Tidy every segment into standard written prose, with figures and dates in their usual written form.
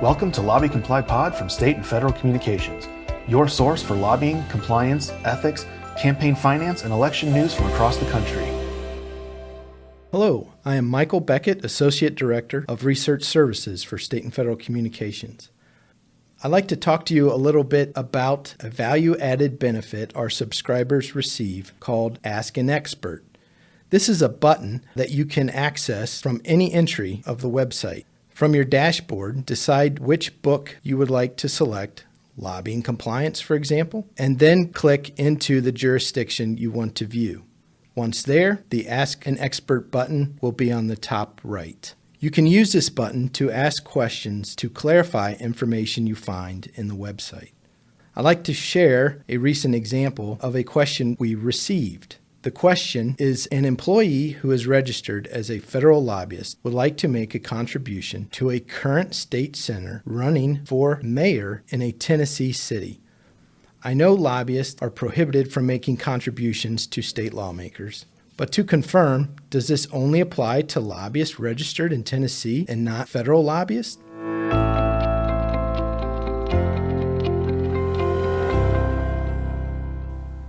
Welcome to LobbyComply Pod from State and Federal Communications, your source for lobbying, compliance, ethics, campaign finance, and election news from across the country. Hello, I am Michael Beckett, Associate Director of Research Services for State and Federal Communications. I'd like to talk to you a little bit about a value-added benefit our subscribers receive called Ask an Expert. This is a button that you can access from any entry of the website. From your dashboard, decide which book you would like to select, lobbying compliance, for example, and then click into the jurisdiction you want to view. Once there, the Ask an Expert button will be on the top right. You can use this button to ask questions to clarify information you find in the website. I'd like to share a recent example of a question we received. The question is, an employee who is registered as a federal lobbyist would like to make a contribution to a current state senator running for mayor in a Tennessee city. I know lobbyists are prohibited from making contributions to state lawmakers, but to confirm, does this only apply to lobbyists registered in Tennessee and not federal lobbyists?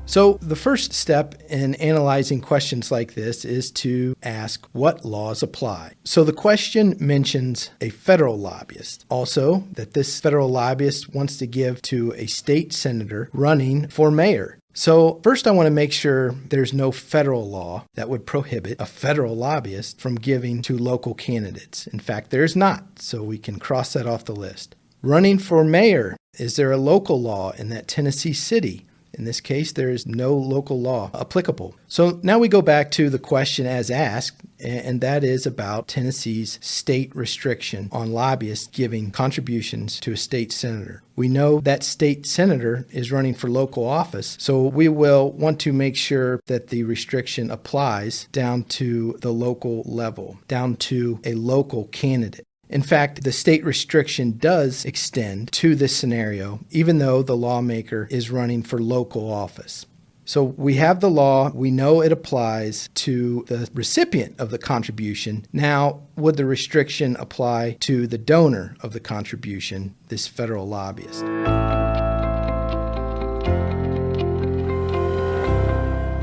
So the first step in analyzing questions like this is to ask what laws apply. So the question mentions a federal lobbyist. Also, that this federal lobbyist wants to give to a state senator running for mayor. So first I want to make sure there's no federal law that would prohibit a federal lobbyist from giving to local candidates. In fact, there's not, so we can cross that off the list. Running for mayor, is there a local law in that Tennessee city? In this case, there is no local law applicable. So now we go back to the question as asked, and that is about Tennessee's state restriction on lobbyists giving contributions to a state senator. We know that state senator is running for local office, so we will want to make sure that the restriction applies down to the local level, down to a local candidate. In fact, the state restriction does extend to this scenario, even though the lawmaker is running for local office. So we have the law, we know it applies to the recipient of the contribution. Now, would the restriction apply to the donor of the contribution, this federal lobbyist?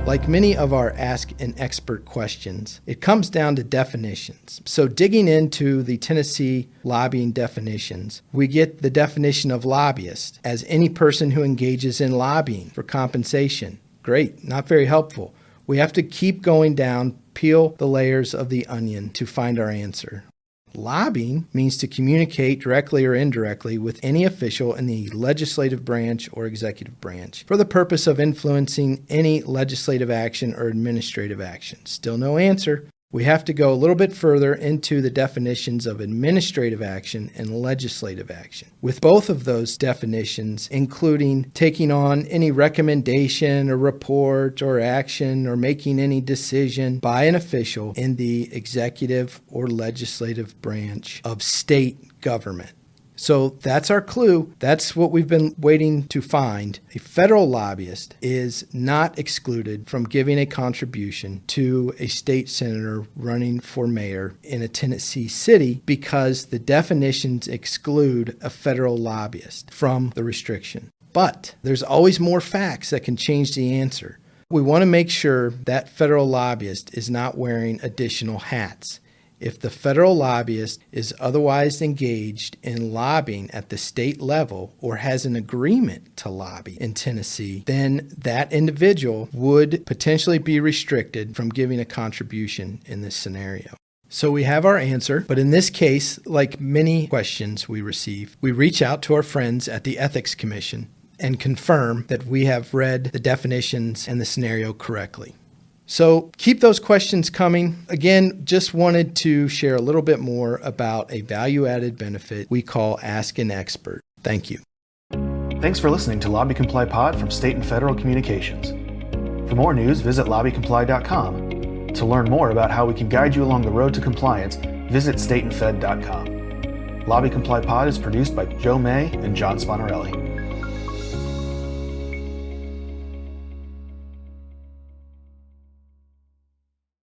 Like many of our Ask an Expert questions, it comes down to definitions. So digging into the Tennessee lobbying definitions, we get the definition of lobbyist as any person who engages in lobbying for compensation. Great, not very helpful. We have to keep going down, peel the layers of the onion to find our answer. Lobbying means to communicate directly or indirectly with any official in the legislative branch or executive branch for the purpose of influencing any legislative action or administrative action. Still no answer. We have to go a little bit further into the definitions of administrative action and legislative action, with both of those definitions including taking on any recommendation or report or action or making any decision by an official in the executive or legislative branch of state government. So that's our clue. That's what we've been waiting to find. A federal lobbyist is not excluded from giving a contribution to a state senator running for mayor in a Tennessee city because the definitions exclude a federal lobbyist from the restriction. But there's always more facts that can change the answer. We want to make sure that federal lobbyist is not wearing additional hats. If the federal lobbyist is otherwise engaged in lobbying at the state level or has an agreement to lobby in Tennessee, then that individual would potentially be restricted from giving a contribution in this scenario. So we have our answer, but in this case, like many questions we receive, we reach out to our friends at the Ethics Commission and confirm that we have read the definitions and the scenario correctly. So keep those questions coming. Again, just wanted to share a little bit more about a value-added benefit we call Ask an Expert. Thank you. Thanks for listening to LobbyComply Pod from State and Federal Communications. For more news, visit LobbyComply.com. To learn more about how we can guide you along the road to compliance, visit stateandfed.com. LobbyComply Pod is produced by Joe May and John Sponarelli.